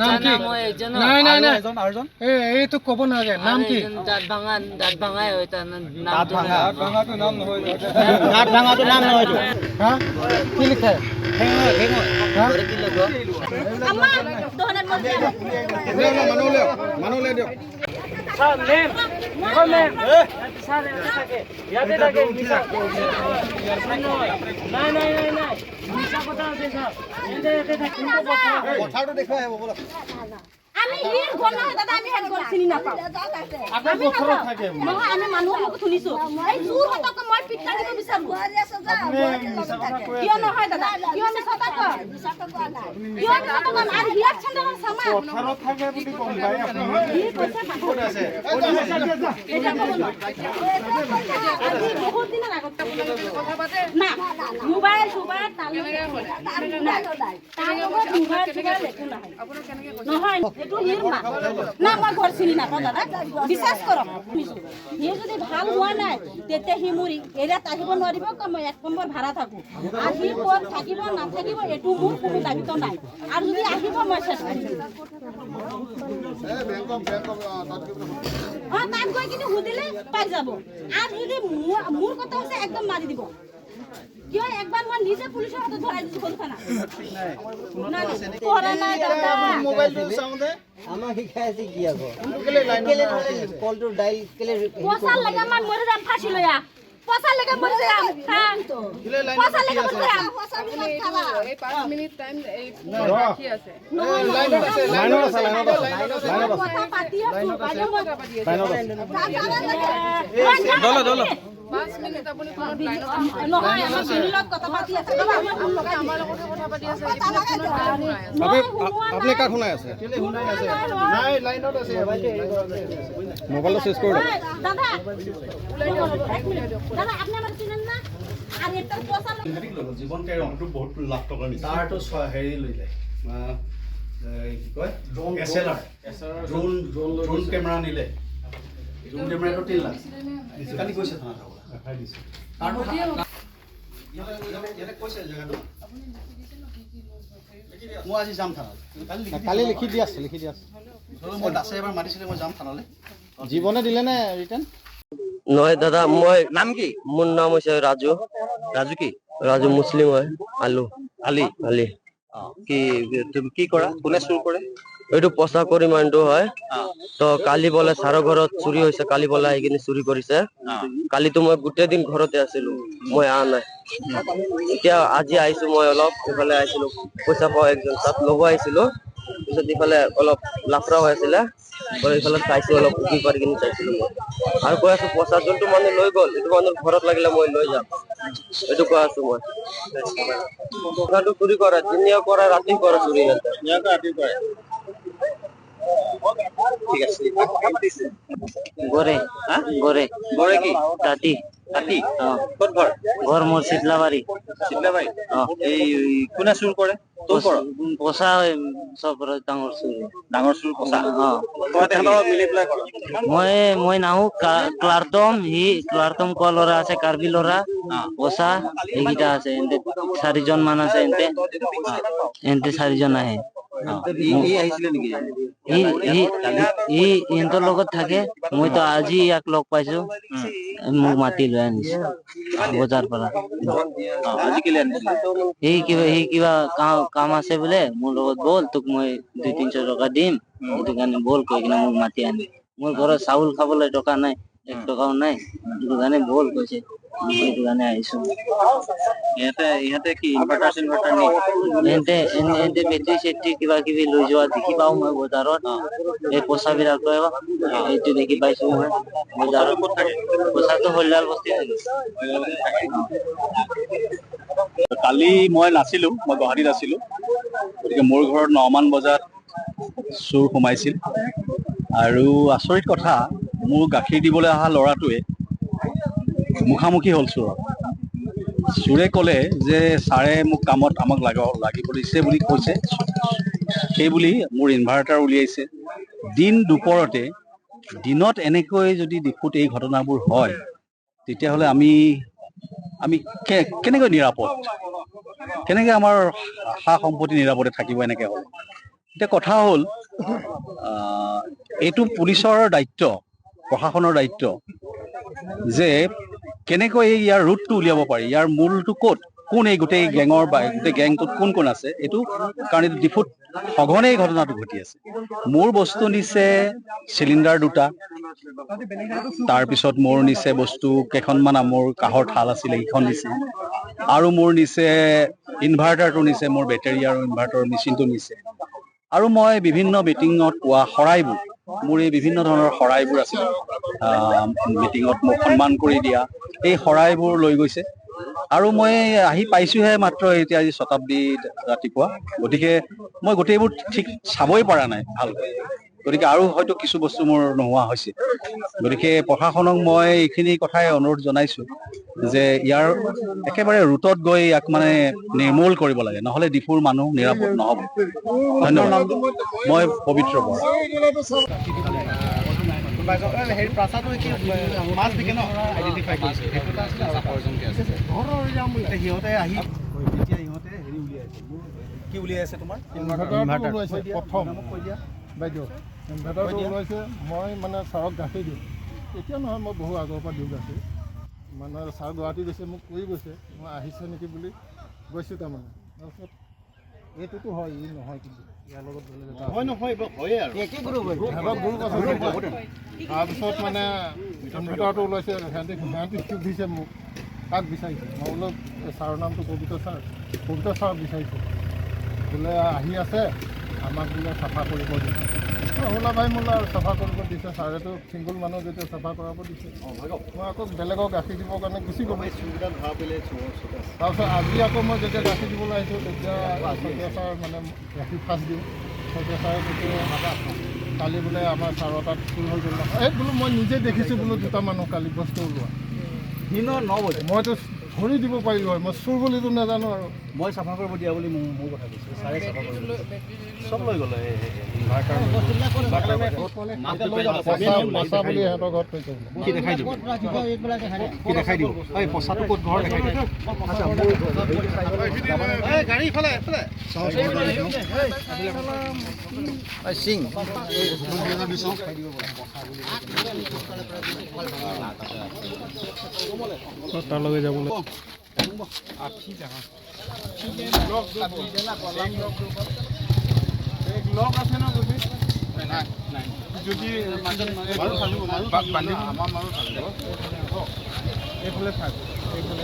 নাম কি? নাই নাই নাই এই তো ক'ব নালাগে। নাম কি? দাঁত ভাঙাই হয় তাৰ নাম। দাঁত ভাঙাটো নাম নহয় এইটো। হা কি লিখে? কথাটো দেখুৱাই আহিব বলক। আমি হিৰ গল নহয় দাদা, আমি হেড গল চিনি নাপাওঁ। আমি পথাৰত থাকে নহয়, আমি মানুহৰ মুখত শুনিছো এই চুৰ হতক মই পিঠা দিব বিচাৰো। কিয় নহয় দাদা, কিয় মিছা কথা কয়? কিয় মিছা কথা কয়? আৰু হিয়াক চেণ্ডালৰ সামান পথাৰত থাকে বুলি কোন ভাই আপুনি কি কৈছে? ক'ত আছে? এটা ক'ব নহয়। আজি বহুত দিনৰ আগত কথা পাতে না, মোবাইল সুবাইল তালকে তাৰ লগত মোবাইল সুবাইল একো নাই। আপোনাৰ কেনেকৈ নহয় এটো হিৰ মা না, মই ঘৰ চিনি নাপাওঁ দাদা, বিশ্বাস কৰক। হি যদি ভাল হোৱা নাই তেতিয়া হি মোৰ এৰিয়াত আহিব নোৱাৰিব, মই 1 নম্বৰ ভাড়া থাকোঁ। আৰু সি ক'ত থাকিব নাথাকিব এইটো মোৰ কোনো দায়িত্ব নাই। আৰু যদি আহিব মই চেষ্টা কৰিম। তাত গৈ কিনে সুধিলে পাই যাব। আৰু যদি মোৰ কথা হৈছে একদম মাৰি দিব। কিয় একবাৰ মই নিজে পুলিচৰ হাতত ধৰাই দিছো কথা না কৰা নাই দাদা। মোবাইলটো চাওঁতে আমাক শিকাই আছে কি আকৌ কেলে কলটো ডাইল কেলে পইচা লাগে মই মৰি যাম ফাঁসি লয়া। পইচা লাগে মৰি যাম। পইচা লাগে মৰি যাম। এই 5 মিনিট টাইম এই বাকি আছে। লাইনত কথা পাতি আছো বাইদেউ মই দল 5 মিনিট আপুনি ফোনত লাইনত নহয় আমাৰ বিলত কথা পাতি আছে। আমাৰ লগতে কথা পাতি আছে। আপনি কাক শুনাই আছে? নাই লাইনত আছে মোবাইলটো চেঞ্জ কৰি দিয়ক। দাদা দাদা আপনি আমাৰ চিনেন না? আৰ এটা পয়সা জীৱন কেৰমটো বহুত লাখ টকাৰ নিচিনা তাৰটো হেৰি লৈ যায় কি কয় SLR ড্ৰোন কেমেৰা নিলে। ড্ৰোন কেমেৰাটো 3 লাখ কালি কৈছে থানা যাবলৈ ইয়াতে কৈছে জেগাটো মই আজি যাম থানালৈ। কালি লিখি দি আছে মই দাসে এবাৰ মাতিছিলে, মই যাম থানালৈ। জীৱনে দিলে নে ৰিটাৰ্ণ? নহয় দাদা, মই নাম কি? মোৰ নাম হৈছে ৰাজু। ৰাজু কি? ৰাজু মুছলিম হয়। আলু আলি আলি কি তুমি কি কৰা? কোনে চুৰ কৰে? এইটো পচা পৰিমাণটো হয়। তো কালি বোলে ছাৰৰ ঘৰত চুৰি হৈছে, কালি বোলে আহি কিনে চুৰি কৰিছে। কালিতো মই গোটেই দিন ঘৰতে আছিলো, মই অহা নাই। এতিয়া আজি আহিছো, মই অলপ ইফালে আহিছিলো পইচা পোৱা একজন তাত ল'ব আহিছিলো। পিছত ইফালে অলপ লাফৰা হৈ আছিলে, ইফালে চাইছো অলপ উকি পাৰি কিনে চাইছিলো মই। আৰু কৈ আছো পইচা যোনটো মানুহ লৈ গ'ল এইটো মানুহৰ ঘৰত লাগিলে মই লৈ যাম, এইটো কৈ আছো মই। পইচাটো চুৰি কৰা দিনে কৰা ৰাতি কৰা চুৰি ঠিক আছে। গৰে গৰে গড়ে কি? টাটি ৰাতি ক'ত ঘৰ? ঘৰ মোৰ শীতলাবাড়ি। চিল্লাবাৰী। এই কোনে চুৰ কৰে? তোৰ কৰ? পচা সব ডাঙৰ চুৰ। ডাঙৰ চুৰ পচা তই তেহেঁতৰ মিলি পেলাই কৰ? মই নাহো ক্লাৰ্টম ক্লাৰ্টম কোৱা ল'ৰা আছে, কাৰ্বি ল'ৰা পচা এইকেইটা আছে। এন্তে 4জন মান আছে। এন্তে 4জন আহে। আহিছিলে নেকি? ইহঁতৰ লগত থাকে। মইতো আজি ইয়াক লগ পাইছো, মোক মাতি লৈ আনিছে বজাৰ পৰা। আজি কেলে আনিছিলে? সি কিবা কাম আছে বোলে, মোৰ লগত বল, তোক মই 200-300 টকা দিম, সেইটো কাৰণে বল কৈ কিনে মোক মাতি আনি। মোৰ ঘৰত চাউল খাবলৈ টকা নাই, 1 টকাও নাই, সেইটো কাৰণে বল কৈছে, সেইটো কাৰণে আহিছো। ইহঁতে কি ইনভাৰ্টাৰ চিনভাৰ্টাৰ এন্তে বেটাৰী চেট্ৰি কিবা কিবি লৈ যোৱা দেখি পাওঁ মই বজাৰত। এই পইচা বিলাক এইটো দেখি পাইছো মই বজাৰত। পইচাটো হললাল বস্তি। কালি মই নাছিলো, মই গুৱাহাটীত আছিলো, গতিকে মোৰ ঘৰত 9মান বজাত চুৰ সোমাইছিল। আৰু আচৰিত কথা, মোৰ গাখীৰ দিবলৈ অহা ল'ৰাটোৱে মুখামুখি হ'ল চোৰত। চোৰে ক'লে যে ছাৰে মোক কামত আমাক লাগিব দিছে বুলি কৈছে, সেই বুলি মোৰ ইনভাৰ্টাৰ উলিয়াইছে। দিন দুপৰতে দিনত এনেকৈ যদি দেখোঁতে এই ঘটনাবোৰ হয়, তেতিয়াহ'লে আমি কেনেকৈ নিৰাপদ, কেনেকৈ আমাৰ সা সম্পত্তি নিৰাপদে থাকিব এনেকৈ হ'ল। এতিয়া কথা হ'ল এইটো পুলিচৰ দায়িত্ব, প্ৰশাসনৰ দায়িত্ব যে কেনেকৈ ইয়াৰ ৰুটটো উলিয়াব পাৰি, ইয়াৰ মূলটো ক'ত, কোন এই গোটেই গেঙৰ বা গোটেই গেংটোত কোন কোন আছে, এইটো কাৰণ এইটো ডিফুত সঘনে এই ঘটনাটো ঘটি আছে। মোৰ বস্তু নিছে চিলিণ্ডাৰ 2টা, তাৰপিছত মোৰ নিছে বস্তু কেইখনমান, মোৰ কাঁহৰ থাল আছিলে সেইখন নিছে, আৰু মোৰ নিছে ইনভাৰ্টাৰটো নিছে, মোৰ বেটেৰী আৰু ইনভাৰ্টাৰৰ মেচিনটো নিছে, আৰু মই বিভিন্ন মিটিঙত পোৱা শৰাইবোৰ, মোৰ এই বিভিন্ন ধৰণৰ শৰাইবোৰ আছিলে মিটিঙত মোক সন্মান কৰি দিয়া, এই শৰাইবোৰ লৈ গৈছে। আৰু মই আহি পাইছোহে মাত্ৰ এতিয়া আজি শতাব্দীত ৰাতিপুৱা, গতিকে মই গোটেইবোৰ ঠিক চাবই পৰা নাই ভালকৈ, গতিকে আৰু হয়তো কিছু বস্তু মোৰ নোহোৱা হৈছে। গতিকে প্ৰশাসনক মই এইখিনি কথাই অনুৰোধ জনাইছো যে ইয়াৰ একেবাৰে ৰুটত গৈ ইয়াক মানে নিৰ্মূল কৰিব লাগে, নহ'লে ডিফুৰ মানুহ নিৰাপদ নহ'ব। ধন্যবাদ। মই পবিত্ৰ বৰা। কি উলিয়াইছে তোমাৰ? ইনভাৰ্টাৰটো প্ৰথম বাইদেউ ইনভাৰ্টাৰটো ওলাইছে। মই মানে ছাৰক গাখীৰ দিওঁ, এতিয়া নহয় মই বহু আগৰ পৰা দিওঁ গাখীৰ। মানে ছাৰ গুৱাহাটী গৈছে, মোক কৈ গৈছে মই আহিছে নেকি বুলি গৈছোঁ তাৰমানে। তাৰপিছত এইটোতো হয়, ই নহয়, কিন্তু ইয়াৰ লগত বেলেগ এটা তাৰপিছত মানে ইনভাৰ্টাৰটো ওলাইছে, সিহঁতি দিছে মোক, কাক বিচাৰিছে? মই বোলো ছাৰৰ নামটো পবিত্ৰ ছাৰ বিচাৰিছোঁ, বোলে আহি আছে আমাক বোলে চাফা কৰিব দিছে। হোলা ভাই মোলা চাফা কৰিব দিছে, ছাৰেতো ছিংগুল মানুহ যেতিয়া চাফা কৰাব দিছে, মই আকৌ বেলেগক গাখীৰ দিবৰ কাৰণে গুচি গ'লোঁ। তাৰপিছত আজি আকৌ মই যেতিয়া গাখীৰ দিবলৈ আহিছোঁ তেতিয়া শইকীয়া ছাৰ মানে গাখীৰ ফাৰ্ষ্ট দিওঁ। শইকীয়া ছাৰে কালি বোলে আমাৰ ছাৰৰ তাত চুৰ হৈ গ'ল। এই বোলো মই নিজে দেখিছোঁ বোলো 2টা মানুহ কালি বস্তু ওলোৱা। মইতো ধৰি দিব পাৰিলোঁ হয়, মই চুৰ বুলিতো নাজানো। আৰু মই চাফা কৰিব দিয়া বুলি মোৰ কথা কৈছে, ছাৰে চাফা কৰিব চব লৈ গ'লে পচা বুলি সিহঁতৰ ঘৰত থৈছে। কি দেখাই দিব, কি দেখাই দিব? এই পচাটো ক'ত ঘৰ দেখাই দিব। গাড়ী ইফালে সিং তাৰ লগে যাবলৈ লগ আছে ন? যদি এইফালে থাক, এইফালে